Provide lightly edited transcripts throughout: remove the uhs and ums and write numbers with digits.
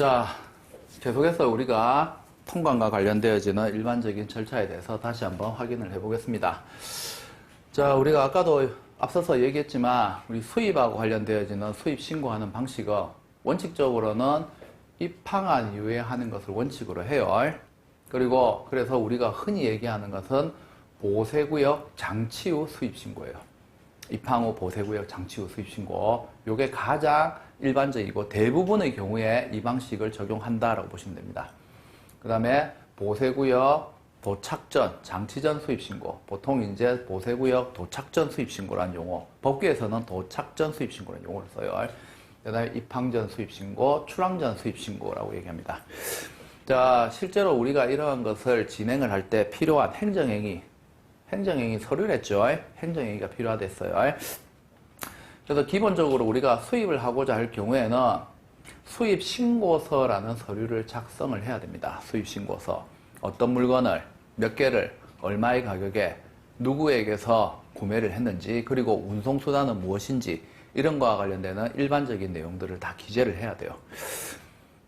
자, 계속해서 우리가 통관과 관련되어지는 일반적인 절차에 대해서 다시 한번 확인을 해보겠습니다. 자, 우리가 아까도 앞서서 얘기했지만 우리 수입하고 관련되어지는 수입 신고하는 방식은 원칙적으로는 입항한 이후에 하는 것을 원칙으로 해요. 그리고 그래서 우리가 흔히 얘기하는 것은 보세구역 장치 후 수입 신고예요. 입항 후 보세구역 장치 후 수입 신고. 요게 가장 일반적이고 대부분의 경우에 이 방식을 적용한다라고 보시면 됩니다. 그 다음에 보세구역 도착 전, 장치 전 수입 신고. 보통 이제 보세구역 도착 전 수입 신고라는 용어. 법규에서는 도착 전 수입 신고라는 용어를 써요. 그 다음에 입항 전 수입 신고, 출항 전 수입 신고라고 얘기합니다. 자, 실제로 우리가 이러한 것을 진행을 할 때 필요한 행정행위 서류를 했죠. 행정행위가 필요하댔어요. 그래서 기본적으로 우리가 수입을 하고자 할 경우에는 수입 신고서라는 서류를 작성을 해야 됩니다. 수입 신고서. 어떤 물건을 몇 개를 얼마의 가격에 누구에게서 구매를 했는지, 그리고 운송수단은 무엇인지, 이런 거와 관련되는 일반적인 내용들을 다 기재를 해야 돼요.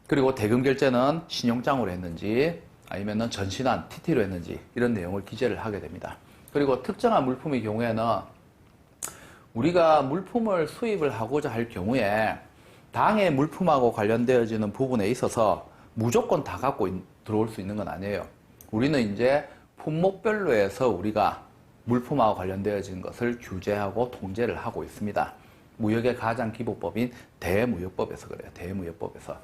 그리고 대금 결제는 신용장으로 했는지 아니면은 전신한 TT로 했는지 이런 내용을 기재를 하게 됩니다. 그리고 특정한 물품의 경우에는 우리가 물품을 수입을 하고자 할 경우에 당의 물품하고 관련되어지는 부분에 있어서 무조건 다 갖고 들어올 수 있는 건 아니에요. 우리는 이제 품목별로 해서 우리가 물품하고 관련되어지는 것을 규제하고 통제를 하고 있습니다. 무역의 가장 기본법인 대무역법에서 그래요. 대무역법에서.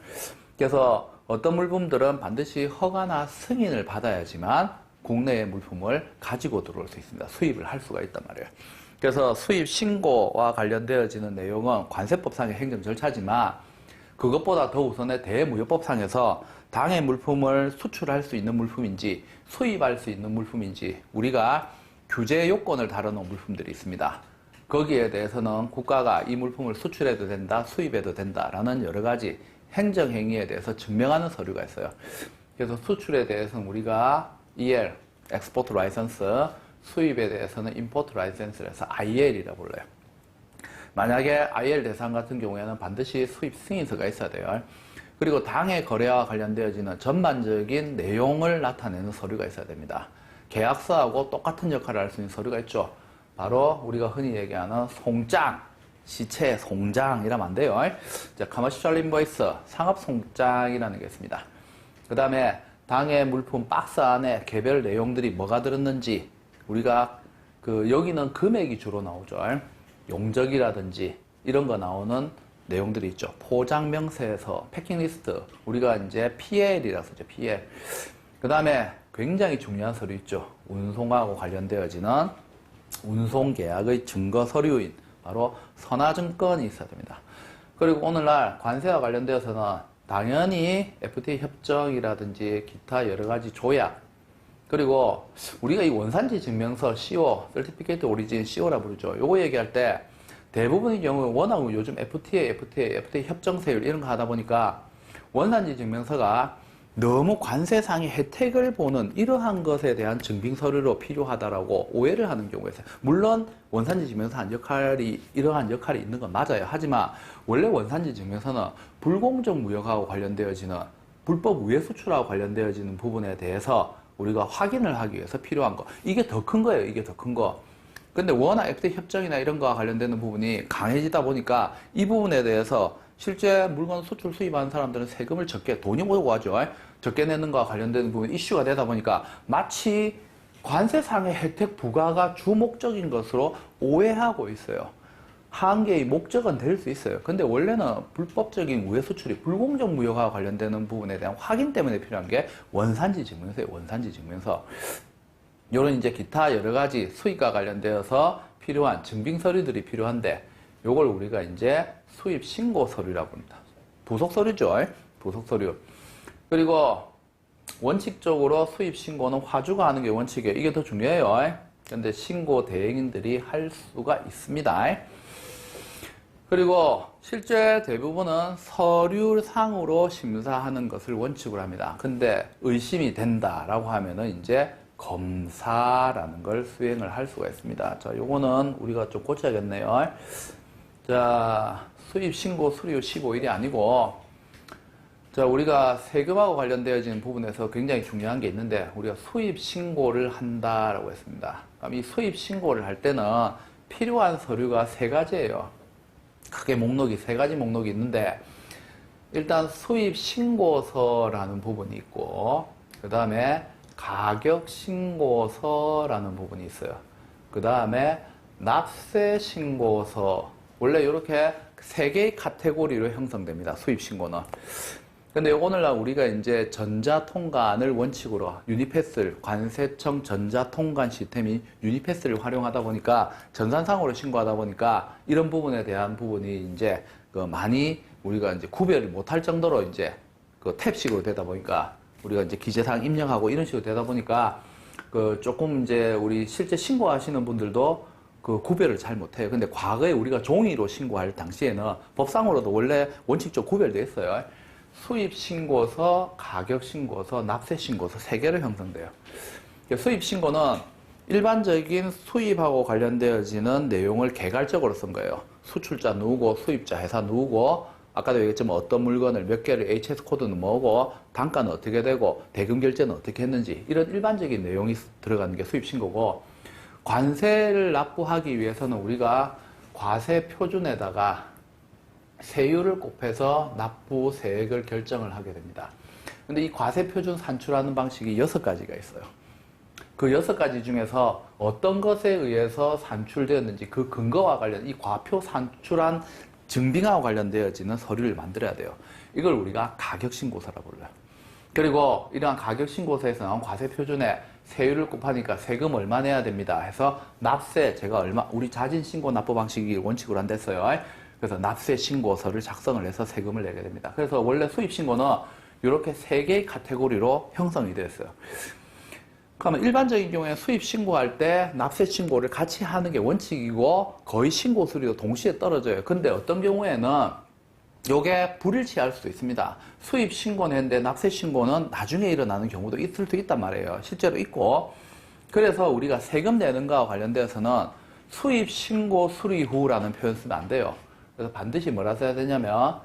그래서 어떤 물품들은 반드시 허가나 승인을 받아야지만 국내의 물품을 가지고 들어올 수 있습니다. 수입을 할 수가 있단 말이에요. 그래서 수입 신고와 관련되어지는 내용은 관세법상의 행정 절차지만 그것보다 더 우선의 대무역법상에서 당의 물품을 수출할 수 있는 물품인지 수입할 수 있는 물품인지 우리가 규제 요건을 다루는 물품들이 있습니다. 거기에 대해서는 국가가 이 물품을 수출해도 된다, 수입해도 된다라는 여러 가지 행정행위에 대해서 증명하는 서류가 있어요. 그래서 수출에 대해서는 우리가 EL, Export License, 수입에 대해서는 Import License에서 IL이라고 불러요. 만약에 IL 대상 같은 경우에는 반드시 수입 승인서가 있어야 돼요. 그리고 당의 거래와 관련되어지는 전반적인 내용을 나타내는 서류가 있어야 됩니다. 계약서하고 똑같은 역할을 할 수 있는 서류가 있죠. 바로 우리가 흔히 얘기하는 송장, 시체 송장이라면 안 돼요. 자, 커머셜 인보이스, 상업 송장이라는 게 있습니다. 그 다음에 당의 물품 박스 안에 개별 내용들이 뭐가 들었는지 우리가 여기는 금액이 주로 나오죠. 용적이라든지 이런 거 나오는 내용들이 있죠. 포장 명세서, 패킹 리스트, 우리가 이제 PL이라고 쓰죠. PL. 그 다음에 굉장히 중요한 서류 있죠. 운송하고 관련되어지는 운송 계약의 증거 서류인 바로 선화증권이 있어야 됩니다. 그리고 오늘날 관세와 관련되어서는 당연히 FTA 협정이라든지 기타 여러 가지 조약, 그리고 우리가 이 원산지 증명서 CO, Certificate Origin CO라 부르죠. 요거 얘기할 때 대부분의 경우 워낙 요즘 FTA 협정세율 이런 거 하다 보니까 원산지 증명서가 너무 관세상의 혜택을 보는 이러한 것에 대한 증빙 서류로 필요하다라고 오해를 하는 경우가 있어요. 물론 원산지 증명서 이러한 역할이 있는 건 맞아요. 하지만 원래 원산지 증명서는 불공정 무역하고 관련되어지는 불법 우회 수출하고 관련되어지는 부분에 대해서 우리가 확인을 하기 위해서 필요한 거. 이게 더 큰 거예요. 이게 더 큰 거. 근데 워낙 FTA 협정이나 이런 거와 관련되는 부분이 강해지다 보니까 이 부분에 대해서 실제 물건 수출 수입하는 사람들은 세금을 돈이 오고 하죠. 적게 내는 거와 관련되는 부분이 이슈가 되다 보니까 마치 관세상의 혜택 부과가 주 목적인 것으로 오해하고 있어요. 한계의 목적은 될 수 있어요. 근데 원래는 불법적인 우회 수출이 불공정 무역과 관련되는 부분에 대한 확인 때문에 필요한 게 원산지 증명서예요. 원산지 증명서. 요런 이제 기타 여러 가지 수입과 관련되어서 필요한 증빙 서류들이 필요한데 요걸 우리가 이제 수입 신고 서류라고 합니다. 부속 서류죠. 부속 서류. 그리고 원칙적으로 수입 신고는 화주가 하는 게 원칙이에요. 이게 더 중요해요. 근데 신고 대행인들이 할 수가 있습니다. 그리고 실제 대부분은 서류상으로 심사하는 것을 원칙으로 합니다. 근데 의심이 된다라고 하면은 이제 검사라는 걸 수행을 할 수가 있습니다. 자, 요거는 우리가 좀 고쳐야겠네요. 자, 수입 신고 수료 15일이 아니고 자, 우리가 세금하고 관련되어진 부분에서 굉장히 중요한 게 있는데, 우리가 수입 신고를 한다라고 했습니다. 그럼 이 수입 신고를 할 때는 필요한 서류가 세 가지예요. 크게 목록이 세 가지 목록이 있는데, 일단 수입 신고서라는 부분이 있고, 그 다음에 가격 신고서라는 부분이 있어요. 그 다음에 납세 신고서. 원래 이렇게 세 개의 카테고리로 형성됩니다. 수입 신고는. 근데 오늘날 우리가 이제 전자통관을 원칙으로 유니패스를, 관세청 전자통관 시스템이 유니패스를 활용하다 보니까 전산상으로 신고하다 보니까 이런 부분에 대한 부분이 이제 많이 우리가 이제 구별을 못할 정도로 이제 그 탭식으로 되다 보니까 우리가 이제 기재사항 입력하고 이런 식으로 되다 보니까 조금 이제 우리 실제 신고하시는 분들도 그 구별을 잘 못해요. 근데 과거에 우리가 종이로 신고할 당시에는 법상으로도 원래 원칙적으로 구별되어 있어요. 수입 신고서, 가격 신고서, 납세 신고서 세 개로 형성돼요. 수입 신고는 일반적인 수입하고 관련되어지는 내용을 개괄적으로 쓴 거예요. 수출자 누구고, 수입자 회사 누구고, 아까도 얘기했지만 어떤 물건을 몇 개를 HS 코드는 뭐고, 단가는 어떻게 되고, 대금 결제는 어떻게 했는지 이런 일반적인 내용이 들어가는 게 수입 신고고, 관세를 납부하기 위해서는 우리가 과세 표준에다가 세율을 곱해서 납부 세액을 결정을 하게 됩니다. 근데 이 과세 표준 산출하는 방식이 6가지가 있어요. 그 6가지 중에서 어떤 것에 의해서 산출되었는지 그 근거와 관련, 이 과표 산출한 증빙하고 관련되어지는 서류를 만들어야 돼요. 이걸 우리가 가격신고서라고 불러요. 그리고 이러한 가격신고서에서 나온 과세 표준에 세율을 곱하니까 세금 얼마 내야 됩니다 해서 납세, 제가 얼마, 우리 자진신고 납부 방식이 원칙으로 안 됐어요. 그래서 납세 신고서를 작성을 해서 세금을 내게 됩니다. 그래서 원래 수입 신고는 이렇게 세 개의 카테고리로 형성이 되었어요. 그러면 일반적인 경우에 수입 신고할 때 납세 신고를 같이 하는 게 원칙이고 거의 신고 수리도 동시에 떨어져요. 근데 어떤 경우에는 요게 불일치할 수도 있습니다. 수입 신고는 했는데 납세 신고는 나중에 일어나는 경우도 있을 수 있단 말이에요. 실제로 있고. 그래서 우리가 세금 내는 거와 관련돼서는 수입 신고 수리 후라는 표현 쓰면 안 돼요. 그래서 반드시 뭐라 써야 되냐면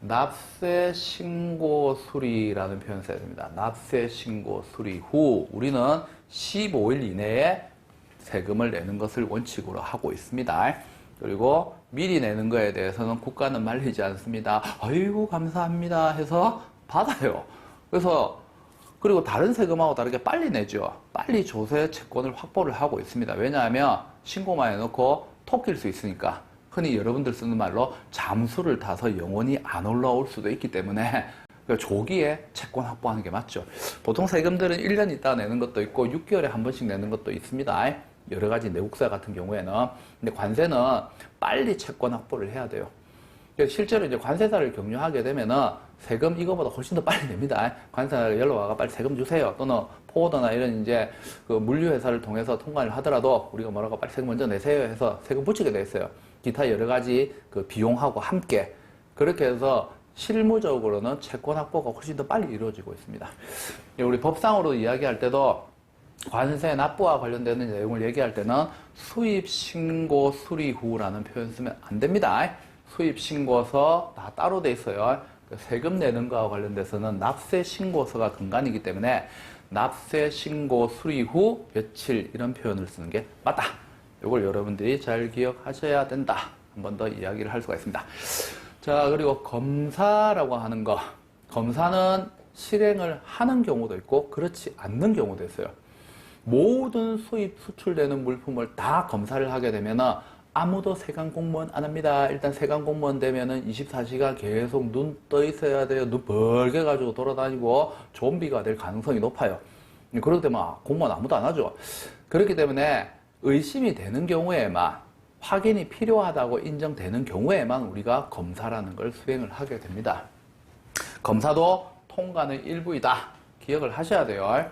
납세 신고 수리라는 표현 써야 됩니다. 납세 신고 수리 후 우리는 15일 이내에 세금을 내는 것을 원칙으로 하고 있습니다. 그리고 미리 내는 거에 대해서는 국가는 말리지 않습니다. 아이고 감사합니다 해서 받아요. 그래서 그리고 다른 세금하고 다르게 빨리 내죠. 빨리 조세 채권을 확보를 하고 있습니다. 왜냐하면 신고만 해놓고 톡일 수 있으니까. 흔히 여러분들 쓰는 말로 잠수를 타서 영원히 안 올라올 수도 있기 때문에 조기에 채권 확보하는 게 맞죠. 보통 세금들은 1년 있다 내는 것도 있고 6개월에 한 번씩 내는 것도 있습니다. 여러 가지 내국세 같은 경우에는. 근데 관세는 빨리 채권 확보를 해야 돼요. 실제로 이제 관세사를 경유하게 되면은 세금 이거보다 훨씬 더 빨리 냅니다. 관세사를 연락와가 빨리 세금 주세요. 또는 포워더나 이런 이제 그 물류회사를 통해서 통관을 하더라도 우리가 뭐라고 빨리 세금 먼저 내세요 해서 세금 붙이게 돼 있어요. 기타 여러 가지 그 비용하고 함께. 그렇게 해서 실무적으로는 채권 확보가 훨씬 더 빨리 이루어지고 있습니다. 우리 법상으로 이야기할 때도 관세 납부와 관련되는 내용을 얘기할 때는 수입 신고 수리 후라는 표현 쓰면 안 됩니다. 수입 신고서 다 따로 돼 있어요. 세금 내는 거와 관련돼서는 납세 신고서가 근간이기 때문에 납세 신고 수리 후 며칠 이런 표현을 쓰는 게 맞다. 이걸 여러분들이 잘 기억하셔야 된다. 한 번 더 이야기를 할 수가 있습니다. 자, 그리고 검사라고 하는 거. 검사는 실행을 하는 경우도 있고 그렇지 않는 경우도 있어요. 모든 수입 수출되는 물품을 다 검사를 하게 되면은 아무도 세관 공무원 안 합니다. 일단 세관 공무원 되면은 24시간 계속 눈 떠 있어야 돼요. 눈 벌게 가지고 돌아다니고 좀비가 될 가능성이 높아요. 그러게 되면 공무원 아무도 안 하죠. 그렇기 때문에 의심이 되는 경우에만, 확인이 필요하다고 인정되는 경우에만 우리가 검사라는 걸 수행을 하게 됩니다. 검사도 통관의 일부이다. 기억을 하셔야 돼요.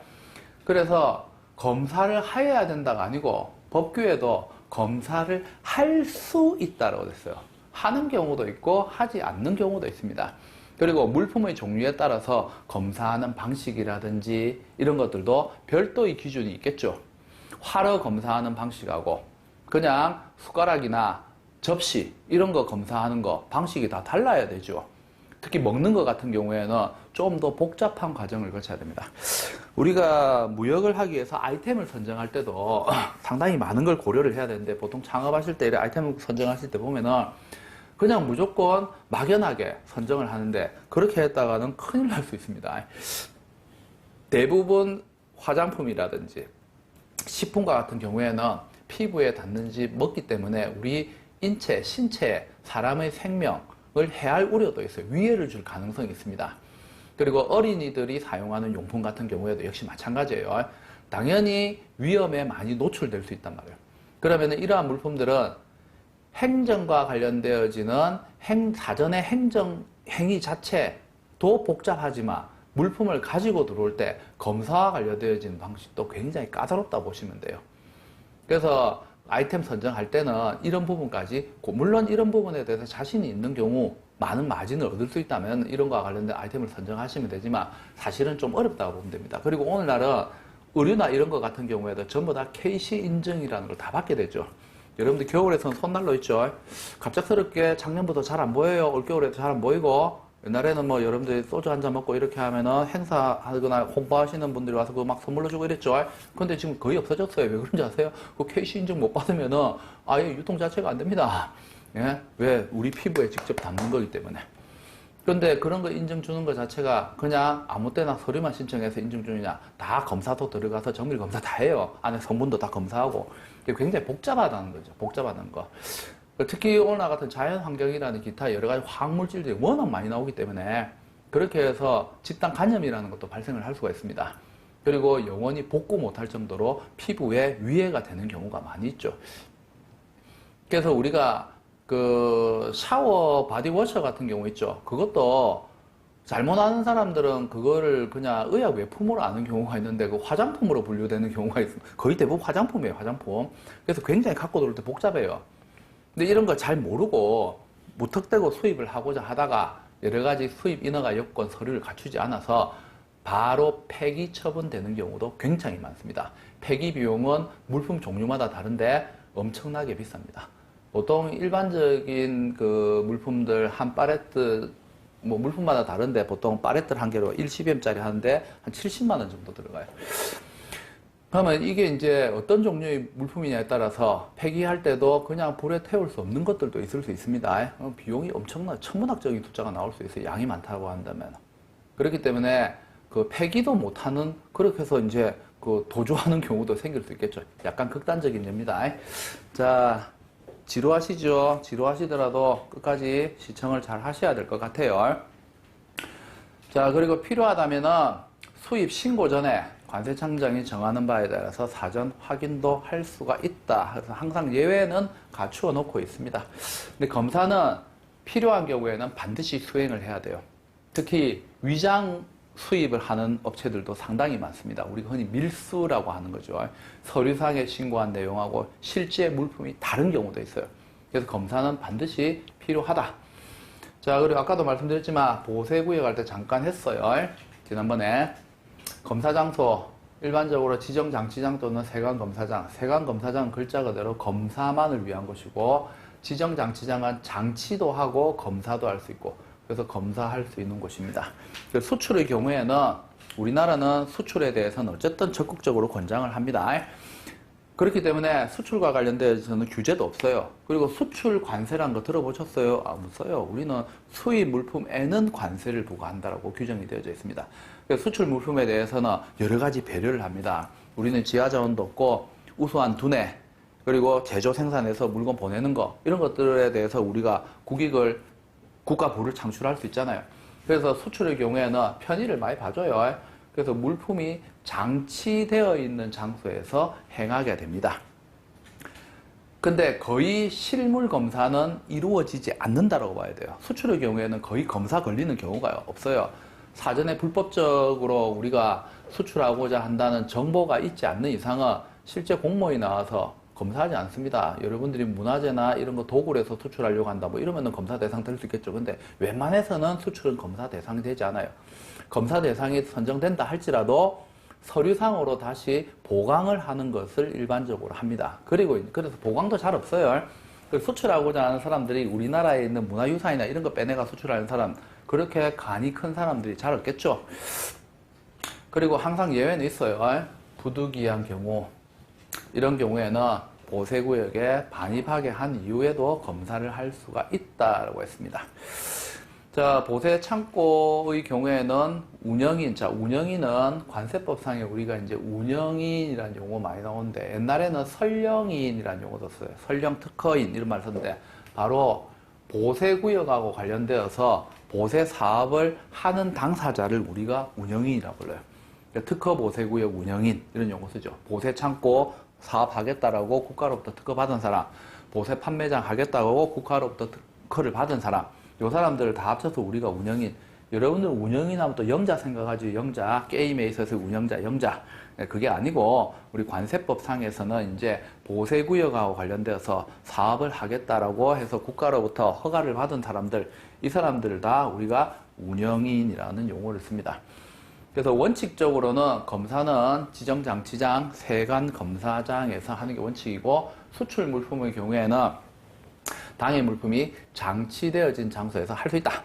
그래서 검사를 하여야 된다가 아니고 법규에도 검사를 할 수 있다라고 됐어요. 하는 경우도 있고 하지 않는 경우도 있습니다. 그리고 물품의 종류에 따라서 검사하는 방식이라든지 이런 것들도 별도의 기준이 있겠죠. 화로 검사하는 방식하고 그냥 숟가락이나 접시 이런 거 검사하는 거 방식이 다 달라야 되죠. 특히 먹는 것 같은 경우에는 좀 더 복잡한 과정을 거쳐야 됩니다. 우리가 무역을 하기 위해서 아이템을 선정할 때도 상당히 많은 걸 고려를 해야 되는데, 보통 창업하실 때 아이템을 선정하실 때 보면은 그냥 무조건 막연하게 선정을 하는데, 그렇게 했다가는 큰일 날 수 있습니다. 대부분 화장품이라든지 식품과 같은 경우에는 피부에 닿는지 먹기 때문에 우리 인체, 신체에 사람의 생명을 해할 우려도 있어요. 위해를 줄 가능성이 있습니다. 그리고 어린이들이 사용하는 용품 같은 경우에도 역시 마찬가지예요. 당연히 위험에 많이 노출될 수 있단 말이에요. 그러면 이러한 물품들은 행정과 관련되어지는 사전의 행정 행위 자체도 복잡하지만 물품을 가지고 들어올 때 검사와 관련되어지는 방식도 굉장히 까다롭다 보시면 돼요. 그래서 아이템 선정할 때는 이런 부분까지, 물론 이런 부분에 대해서 자신이 있는 경우 많은 마진을 얻을 수 있다면 이런 거와 관련된 아이템을 선정하시면 되지만, 사실은 좀 어렵다고 보면 됩니다. 그리고 오늘날은 의류나 이런 거 같은 경우에도 전부 다 KC 인증이라는 걸 다 받게 되죠. 여러분들 겨울에서는 손난로 있죠. 갑작스럽게 작년부터 잘 안 보여요. 올겨울에도 잘 안 보이고, 옛날에는 뭐 여러분들이 소주 한잔 먹고 이렇게 하면은 행사하거나 홍보하시는 분들이 와서 그거 막 선물로 주고 이랬죠. 근데 지금 거의 없어졌어요. 왜 그런지 아세요? 그 KC 인증 못 받으면은 아예 유통 자체가 안 됩니다. 예? 왜? 우리 피부에 직접 닿는 거기 때문에. 그런데 그런 거 인증 주는 것 자체가 그냥 아무 때나 서류만 신청해서 인증 주느냐? 다 검사도 들어가서 정밀 검사 다 해요. 안에 성분도 다 검사하고. 굉장히 복잡하다는 거죠. 복잡하다는 거. 특히 오늘 같은 자연 환경이라는 기타 여러 가지 화학물질들이 워낙 많이 나오기 때문에 그렇게 해서 집단 간염이라는 것도 발생을 할 수가 있습니다. 그리고 영원히 복구 못할 정도로 피부에 위해가 되는 경우가 많이 있죠. 그래서 우리가 그 샤워 바디워셔 같은 경우 있죠. 그것도 잘못 아는 사람들은 그거를 그냥 의약 외품으로 아는 경우가 있는데 그 화장품으로 분류되는 경우가 있습니다. 거의 대부분 화장품이에요, 화장품. 그래서 굉장히 갖고 들어올 때 복잡해요. 근데 이런 걸 잘 모르고 무턱대고 수입을 하고자 하다가 여러 가지 수입 인허가 여건 서류를 갖추지 않아서 바로 폐기 처분되는 경우도 굉장히 많습니다. 폐기 비용은 물품 종류마다 다른데 엄청나게 비쌉니다. 보통 일반적인 그 물품들 한 팔레트, 뭐 물품마다 다른데 보통 팔레트를 한 개로 1CBM짜리 하는데 한 70만 원 정도 들어가요. 그러면 이게 이제 어떤 종류의 물품이냐에 따라서 폐기할 때도 그냥 불에 태울 수 없는 것들도 있을 수 있습니다. 비용이 엄청나 천문학적인 투자가 나올 수 있어요. 양이 많다고 한다면. 그렇기 때문에 그 폐기도 못하는, 그렇게 해서 이제 그 도주하는 경우도 생길 수 있겠죠. 약간 극단적인 예입니다. 자, 지루하시죠? 지루하시더라도 끝까지 시청을 잘 하셔야 될 것 같아요. 자, 그리고 필요하다면은 수입 신고 전에 관세청장이 정하는 바에 따라서 사전 확인도 할 수가 있다. 그래서 항상 예외는 갖추어 놓고 있습니다. 근데 검사는 필요한 경우에는 반드시 수행을 해야 돼요. 특히 위장 수입을 하는 업체들도 상당히 많습니다. 우리가 흔히 밀수라고 하는 거죠. 서류상에 신고한 내용하고 실제 물품이 다른 경우도 있어요. 그래서 검사는 반드시 필요하다. 자, 그리고 아까도 말씀드렸지만 보세구역 할 때 잠깐 했어요. 지난번에 검사 장소, 일반적으로 지정장치장 또는 세관검사장. 세관검사장은 글자 그대로 검사만을 위한 것이고, 지정장치장은 장치도 하고 검사도 할 수 있고, 그래서 검사할 수 있는 곳입니다. 수출의 경우에는 우리나라는 수출에 대해서는 어쨌든 적극적으로 권장을 합니다. 그렇기 때문에 수출과 관련돼서는 규제도 없어요. 그리고 수출 관세라는 거 들어보셨어요? 없어요. 우리는 수입 물품에는 관세를 부과한다라고 규정이 되어져 있습니다. 수출 물품에 대해서는 여러 가지 배려를 합니다. 우리는 지하자원도 없고 우수한 두뇌, 그리고 제조 생산해서 물건 보내는 거, 이런 것들에 대해서 우리가 국가 부를 창출할 수 있잖아요. 그래서 수출의 경우에는 편의를 많이 봐줘요. 그래서 물품이 장치되어 있는 장소에서 행하게 됩니다. 근데 거의 실물 검사는 이루어지지 않는다고 봐야 돼요. 수출의 경우에는 거의 검사 걸리는 경우가 없어요. 사전에 불법적으로 우리가 수출하고자 한다는 정보가 있지 않는 이상은 실제 공모에 나와서 검사하지 않습니다. 여러분들이 문화재나 이런 거 도굴해서 수출하려고 한다, 뭐 이러면은 검사 대상 될 수 있겠죠. 근데 웬만해서는 수출은 검사 대상이 되지 않아요. 검사 대상이 선정된다 할지라도 서류상으로 다시 보강을 하는 것을 일반적으로 합니다. 그래서 보강도 잘 없어요. 그 수출하고자 하는 사람들이 우리나라에 있는 문화유산이나 이런 거 빼내가 수출하는 사람, 그렇게 간이 큰 사람들이 잘 없겠죠. 그리고 항상 예외는 있어요. 부득이한 경우, 이런 경우에는 보세구역에 반입하게 한 이후에도 검사를 할 수가 있다라고 했습니다. 자, 보세 창고의 경우에는 운영인, 자, 운영인은 관세법상에 우리가 이제 운영인이라는 용어 많이 나오는데, 옛날에는 설령인이라는 용어도 써요. 설령 특허인, 이런 말 썼는데, 바로 보세구역하고 관련되어서 보세 사업을 하는 당사자를 우리가 운영인이라고 불러요. 특허 보세구역 운영인, 이런 용어 쓰죠. 보세 창고 사업하겠다라고 국가로부터 특허 받은 사람, 보세 판매장 하겠다고 국가로부터 특허를 받은 사람, 요 사람들을 다 합쳐서 우리가 운영인. 여러분들 운영인 하면 또 영자 생각하지. 영자, 게임에 있어서 운영자, 영자. 그게 아니고 우리 관세법상에서는 이제 보세구역하고 관련돼서 사업을 하겠다라고 해서 국가로부터 허가를 받은 사람들, 이 사람들을 다 우리가 운영인이라는 용어를 씁니다. 그래서 원칙적으로는 검사는 지정장치장, 세관검사장에서 하는 게 원칙이고, 수출 물품의 경우에는 당해 물품이 장치되어진 장소에서 할 수 있다.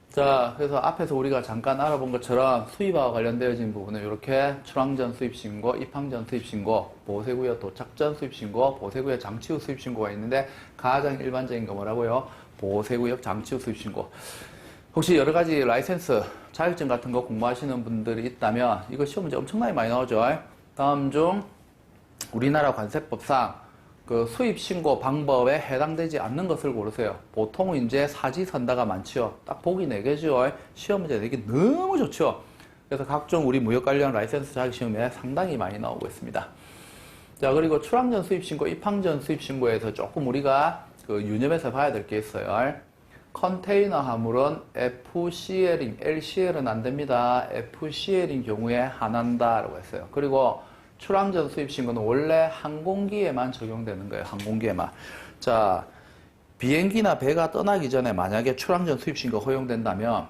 자, 그래서 앞에서 우리가 잠깐 알아본 것처럼 수입과 관련되어진 부분은 이렇게 출항전 수입신고, 입항전 수입신고, 보세구역 도착전 수입신고, 보세구역 장치 후 수입신고가 있는데, 가장 일반적인 거 뭐라고요? 보세구역 장치 후 수입신고. 혹시 여러 가지 라이센스, 자격증 같은 거 공부하시는 분들이 있다면 이거 시험 문제 엄청나게 많이 나오죠. 다음 중 우리나라 관세법상 그 수입 신고 방법에 해당되지 않는 것을 고르세요. 보통 이제 사지선다가 많지요. 딱 보기 4개죠. 시험 문제 내기 너무 좋죠. 그래서 각종 우리 무역 관련 라이센스 자격 시험에 상당히 많이 나오고 있습니다. 자, 그리고 출항전 수입 신고, 입항전 수입 신고에서 조금 우리가 그 유념해서 봐야 될 게 있어요. 컨테이너 화물은 FCL인, LCL은 안 됩니다. FCL인 경우에 한한다라고 했어요. 그리고 출항전 수입 신고는 원래 항공기에만 적용되는 거예요. 항공기에만. 자, 비행기나 배가 떠나기 전에 만약에 출항전 수입 신고 허용된다면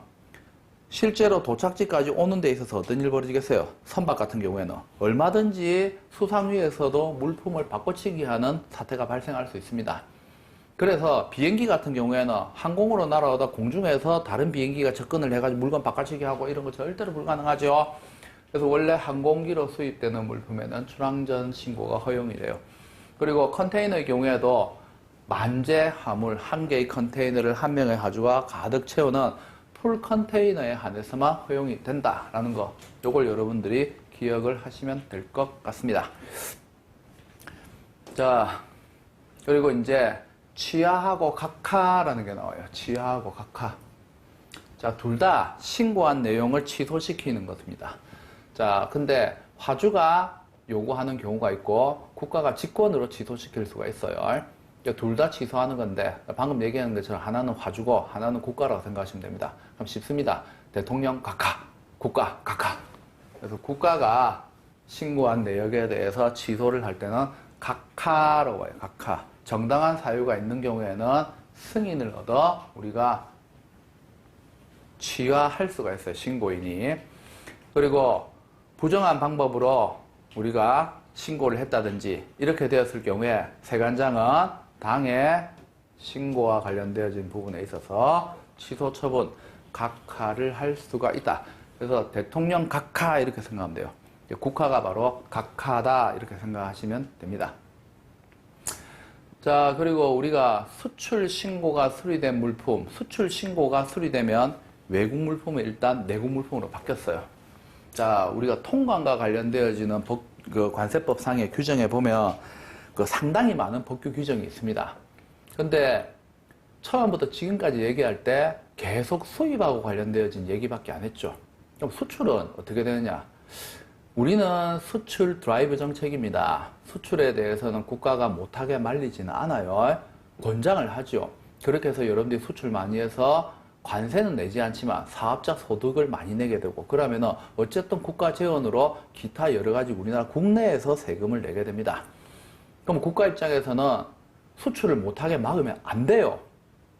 실제로 도착지까지 오는 데 있어서 어떤 일 벌어지겠어요? 선박 같은 경우에는 얼마든지 수상 위에서도 물품을 바꿔치기 하는 사태가 발생할 수 있습니다. 그래서 비행기 같은 경우에는 항공으로 날아오다 공중에서 다른 비행기가 접근을 해가지고 물건 바꿔치기 하고 이런 거 절대로 불가능하죠. 그래서 원래 항공기로 수입되는 물품에는 출항전 신고가 허용이 돼요. 그리고 컨테이너의 경우에도 만재 화물 한 개의 컨테이너를 한 명의 하주가 가득 채우는 풀 컨테이너에 한해서만 허용이 된다라는 거, 요걸 여러분들이 기억을 하시면 될 것 같습니다. 자, 그리고 이제 취하하고 각하라는 게 나와요. 취하하고 각하. 자, 둘 다 신고한 내용을 취소시키는 것입니다. 자, 근데 화주가 요구하는 경우가 있고 국가가 직권으로 취소시킬 수가 있어요. 둘 다 취소하는 건데 방금 얘기한 것처럼 하나는 화주고 하나는 국가라고 생각하시면 됩니다. 그럼 쉽습니다. 대통령 각하, 국가 각하. 그래서 국가가 신고한 내역에 대해서 취소를 할 때는 각하라고 해요. 각하. 정당한 사유가 있는 경우에는 승인을 얻어 우리가 취하할 수가 있어요. 신고인이. 그리고 부정한 방법으로 우리가 신고를 했다든지 이렇게 되었을 경우에 세관장은 당해 신고와 관련되어진 부분에 있어서 취소 처분, 각하를 할 수가 있다. 그래서 대통령 각하 이렇게 생각하면 돼요. 국가가 바로 각하다 이렇게 생각하시면 됩니다. 자, 그리고 우리가 수출 신고가 수리된 물품, 수출 신고가 수리되면 외국 물품은 일단 내국 물품으로 바뀌었어요. 자, 우리가 통관과 관련되어지는 그 관세법상의 규정에 보면 그 상당히 많은 법규 규정이 있습니다. 근데 처음부터 지금까지 얘기할 때 계속 수입하고 관련되어진 얘기밖에 안 했죠. 그럼 수출은 어떻게 되느냐? 우리는 수출 드라이브 정책입니다. 수출에 대해서는 국가가 못하게 말리지는 않아요. 권장을 하죠. 그렇게 해서 여러분들이 수출 많이 해서 관세는 내지 않지만 사업자 소득을 많이 내게 되고, 그러면은 어쨌든 국가 재원으로 기타 여러 가지 우리나라 국내에서 세금을 내게 됩니다. 그럼 국가 입장에서는 수출을 못하게 막으면 안 돼요.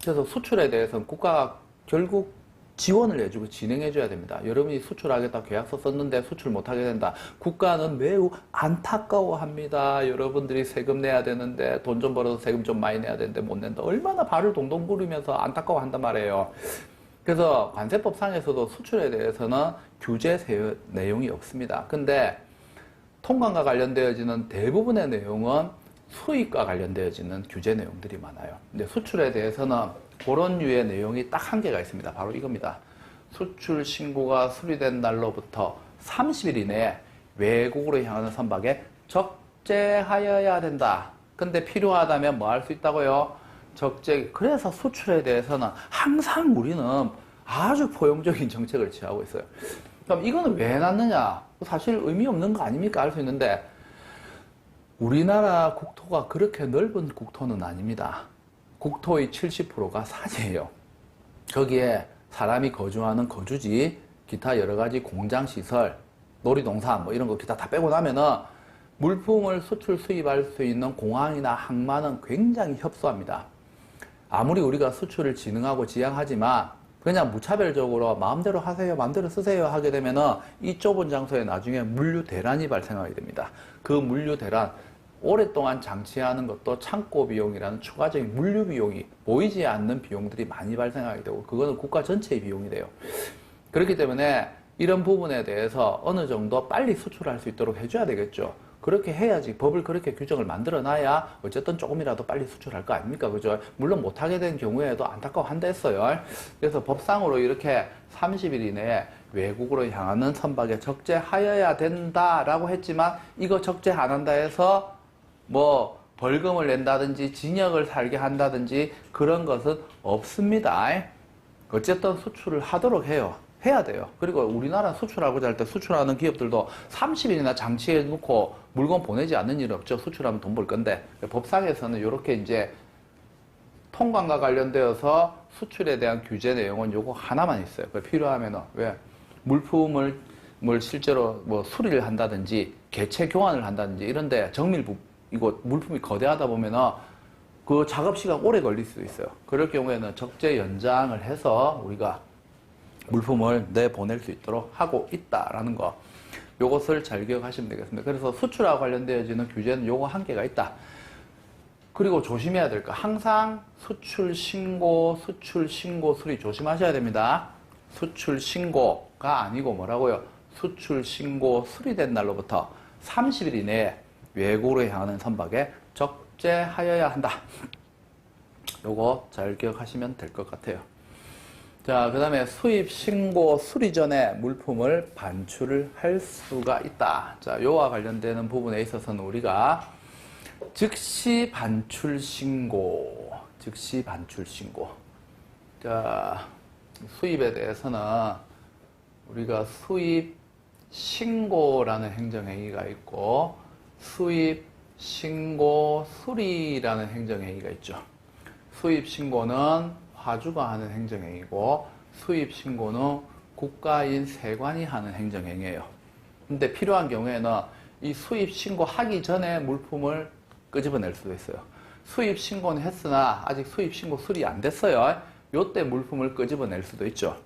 그래서 수출에 대해서는 국가가 결국 지원을 해주고 진행해줘야 됩니다. 여러분이 수출하겠다 계약서 썼는데 수출 못하게 된다. 국가는 매우 안타까워합니다. 여러분들이 세금 내야 되는데 돈 좀 벌어서 세금 좀 많이 내야 되는데 못 낸다. 얼마나 발을 동동 구르면서 안타까워한단 말이에요. 그래서 관세법상에서도 수출에 대해서는 규제 내용이 없습니다. 근데 통관과 관련되어지는 대부분의 내용은 수익과 관련되어지는 규제 내용들이 많아요. 근데 수출에 대해서는 그런 류의 내용이 딱 한 개가 있습니다. 바로 이겁니다. 수출 신고가 수리된 날로부터 30일 이내에 외국으로 향하는 선박에 적재하여야 된다. 근데 필요하다면 뭐 할 수 있다고요? 적재. 그래서 수출에 대해서는 항상 우리는 아주 포용적인 정책을 취하고 있어요. 그럼 이거는 왜 해놨느냐? 사실 의미 없는 거 아닙니까? 알 수 있는데 우리나라 국토가 그렇게 넓은 국토는 아닙니다. 국토의 70%가 산이에요. 거기에 사람이 거주하는 거주지, 기타 여러 가지 공장 시설, 놀이동산 뭐 이런 거 기타 다 빼고 나면은 물품을 수출 수입할 수 있는 공항이나 항만은 굉장히 협소합니다. 아무리 우리가 수출을 진흥하고 지향하지만 그냥 무차별적으로 마음대로 하세요, 마음대로 쓰세요 하게 되면은 이 좁은 장소에 나중에 물류 대란이 발생하게 됩니다. 그 물류 대란, 오랫동안 장치하는 것도 창고 비용이라는 추가적인 물류 비용이 보이지 않는 비용들이 많이 발생하게 되고 그거는 국가 전체의 비용이 돼요. 그렇기 때문에 이런 부분에 대해서 어느 정도 빨리 수출할 수 있도록 해줘야 되겠죠. 그렇게 해야지 법을 그렇게 규정을 만들어 놔야 어쨌든 조금이라도 빨리 수출할 거 아닙니까? 그죠? 물론 못하게 된 경우에도 안타까워한다 했어요. 그래서 법상으로 이렇게 30일 이내에 외국으로 향하는 선박에 적재하여야 된다라고 했지만 이거 적재 안 한다 해서 뭐 벌금을 낸다든지 징역을 살게 한다든지 그런 것은 없습니다. 어쨌든 수출을 하도록 해야 돼요. 그리고 우리나라 수출하고자 할 때 수출하는 기업들도 30일이나 장치해 놓고 물건 보내지 않는 일 없죠. 수출하면 돈 벌 건데. 법상에서는 이렇게 이제 통관과 관련되어서 수출에 대한 규제 내용은 요거 하나만 있어요. 필요하면은 왜 물품을 실제로 뭐 수리를 한다든지 개체 교환을 한다든지 이런데 정밀부 이거 물품이 거대하다 보면은 그 작업 시간 오래 걸릴 수도 있어요. 그럴 경우에는 적재 연장을 해서 우리가 물품을 내보낼 수 있도록 하고 있다라는 거. 요것을 잘 기억하시면 되겠습니다. 그래서 수출하고 관련되어지는 규제는 요거 한 개가 있다. 그리고 조심해야 될 거. 항상 수출 신고 수리 조심하셔야 됩니다. 수출 신고가 아니고 뭐라고요? 수출 신고 수리된 날로부터 30일 이내에 외국으로 향하는 선박에 적재하여야 한다. 요거 잘 기억하시면 될 것 같아요. 자, 그 다음에 수입 신고 수리 전에 물품을 반출을 할 수가 있다. 자, 요와 관련되는 부분에 있어서는 우리가 즉시 반출 신고. 자, 수입에 대해서는 우리가 수입 신고라는 행정행위가 있고 수입 신고 수리라는 행정행위가 있죠. 수입 신고는 화주가 하는 행정행위고 수입 신고는 국가인 세관이 하는 행정행위예요. 근데 필요한 경우에는 이 수입 신고하기 전에 물품을 끄집어낼 수도 있어요. 수입 신고는 했으나 아직 수입 신고 수리 안 됐어요. 요때 물품을 끄집어낼 수도 있죠.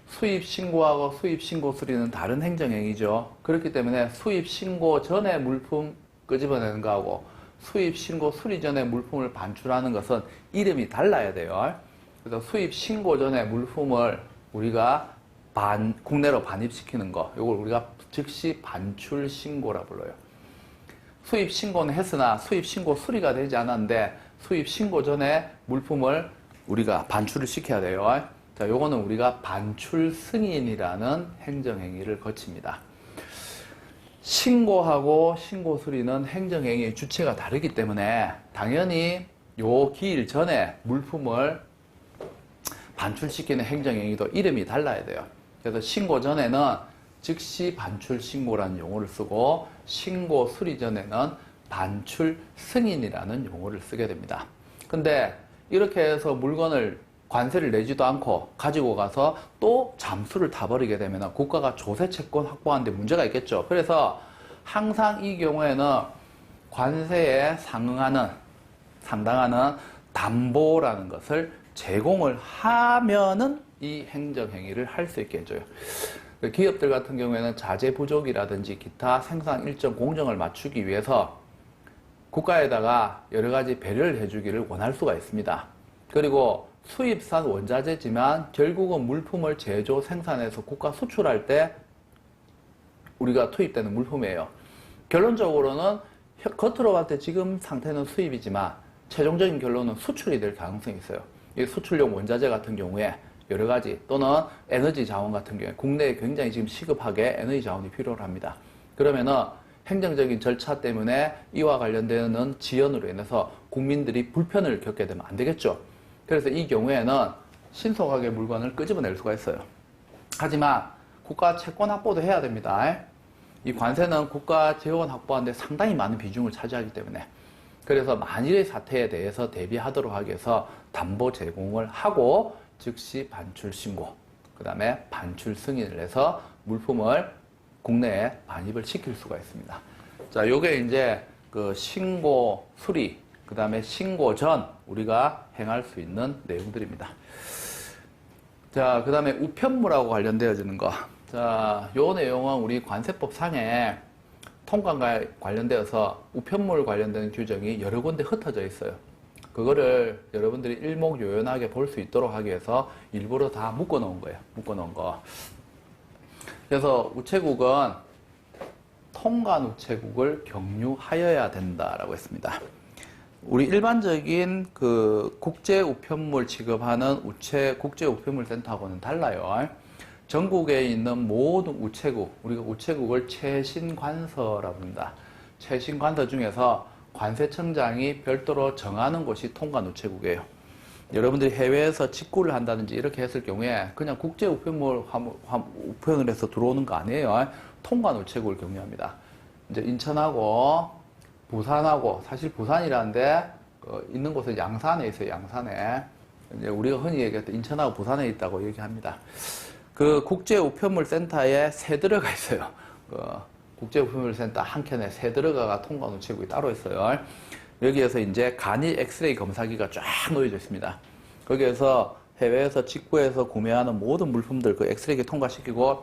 수입 신고하고 수입 신고 수리는 다른 행정행위죠. 그렇기 때문에 수입 신고 전에 물품 끄집어내는 거하고 수입 신고 수리 전에 물품을 반출하는 것은 이름이 달라야 돼요. 그래서 수입 신고 전에 물품을 우리가 국내로 반입시키는 거, 이걸 우리가 즉시 반출 신고라 불러요. 수입 신고는 했으나 수입 신고 수리가 되지 않았는데 수입 신고 전에 물품을 우리가 반출을 시켜야 돼요. 자, 요거는 우리가 반출 승인이라는 행정행위를 거칩니다. 신고하고 신고 수리는 행정행위의 주체가 다르기 때문에 당연히 요 기일 전에 물품을 반출시키는 행정행위도 이름이 달라야 돼요. 그래서 신고 전에는 즉시 반출 신고라는 용어를 쓰고 신고 수리 전에는 반출 승인이라는 용어를 쓰게 됩니다. 근데 이렇게 해서 물건을 관세를 내지도 않고 가지고 가서 또 잠수를 타버리게 되면 국가가 조세 채권 확보하는데 문제가 있겠죠. 그래서 항상 이 경우에는 관세에 상당하는 담보라는 것을 제공을 하면은 이 행정행위를 할 수 있게 해줘요. 기업들 같은 경우에는 자재 부족이라든지 기타 생산 일정 공정을 맞추기 위해서 국가에다가 여러 가지 배려를 해주기를 원할 수가 있습니다. 그리고 수입산 원자재지만 결국은 물품을 제조, 생산해서 국가 수출할 때 우리가 투입되는 물품이에요. 결론적으로는 겉으로 봤을 때 지금 상태는 수입이지만 최종적인 결론은 수출이 될 가능성이 있어요. 이 수출용 원자재 같은 경우에 여러 가지 또는 에너지 자원 같은 경우에 국내에 굉장히 지금 시급하게 에너지 자원이 필요합니다. 그러면은 행정적인 절차 때문에 이와 관련되는 지연으로 인해서 국민들이 불편을 겪게 되면 안 되겠죠. 그래서 이 경우에는 신속하게 물건을 끄집어낼 수가 있어요. 하지만 국가 채권 확보도 해야 됩니다. 이 관세는 국가 재원 확보하는데 상당히 많은 비중을 차지하기 때문에 그래서 만일의 사태에 대해서 대비하도록 하기 위해서 담보 제공을 하고 즉시 반출 신고, 그 다음에 반출 승인을 해서 물품을 국내에 반입을 시킬 수가 있습니다. 자, 요게 이제 그 신고 수리, 그 다음에 신고 전 우리가 행할 수 있는 내용들입니다. 자, 그 다음에 우편물하고 관련되어지는 거. 자, 요 내용은 우리 관세법 상에 통관과 관련되어서 우편물 관련된 규정이 여러 군데 흩어져 있어요. 그거를 여러분들이 일목요연하게 볼 수 있도록 하기 위해서 일부러 다 묶어 놓은 거예요. 묶어 놓은 거. 그래서 우체국은 통관 우체국을 경유하여야 된다라고 했습니다. 우리 일반적인 그 국제 우편물 취급하는 국제 우편물 센터하고는 달라요. 전국에 있는 모든 우체국, 우리가 우체국을 최신관서라고 합니다. 최신관서 중에서 관세청장이 별도로 정하는 곳이 통관 우체국이에요. 여러분들이 해외에서 직구를 한다든지 이렇게 했을 경우에 그냥 국제 우편물 우편을 해서 들어오는 거 아니에요. 통관 우체국을 경유합니다. 이제 인천하고 부산하고, 사실 부산이라는데 있는 곳은 양산에 있어요. 양산에. 이제 우리가 흔히 얘기할 때 인천하고 부산에 있다고 얘기합니다. 그 국제 우편물 센터에 세 들어가 있어요. 국제 우편물 센터 한 켠에 세 들어가가 통관 우체국이 따로 있어요. 여기에서 이제 간이 엑스레이 검사기가 쫙 놓여져 있습니다. 거기에서 해외에서 직구해서 구매하는 모든 물품들 그 엑스레이기 통과시키고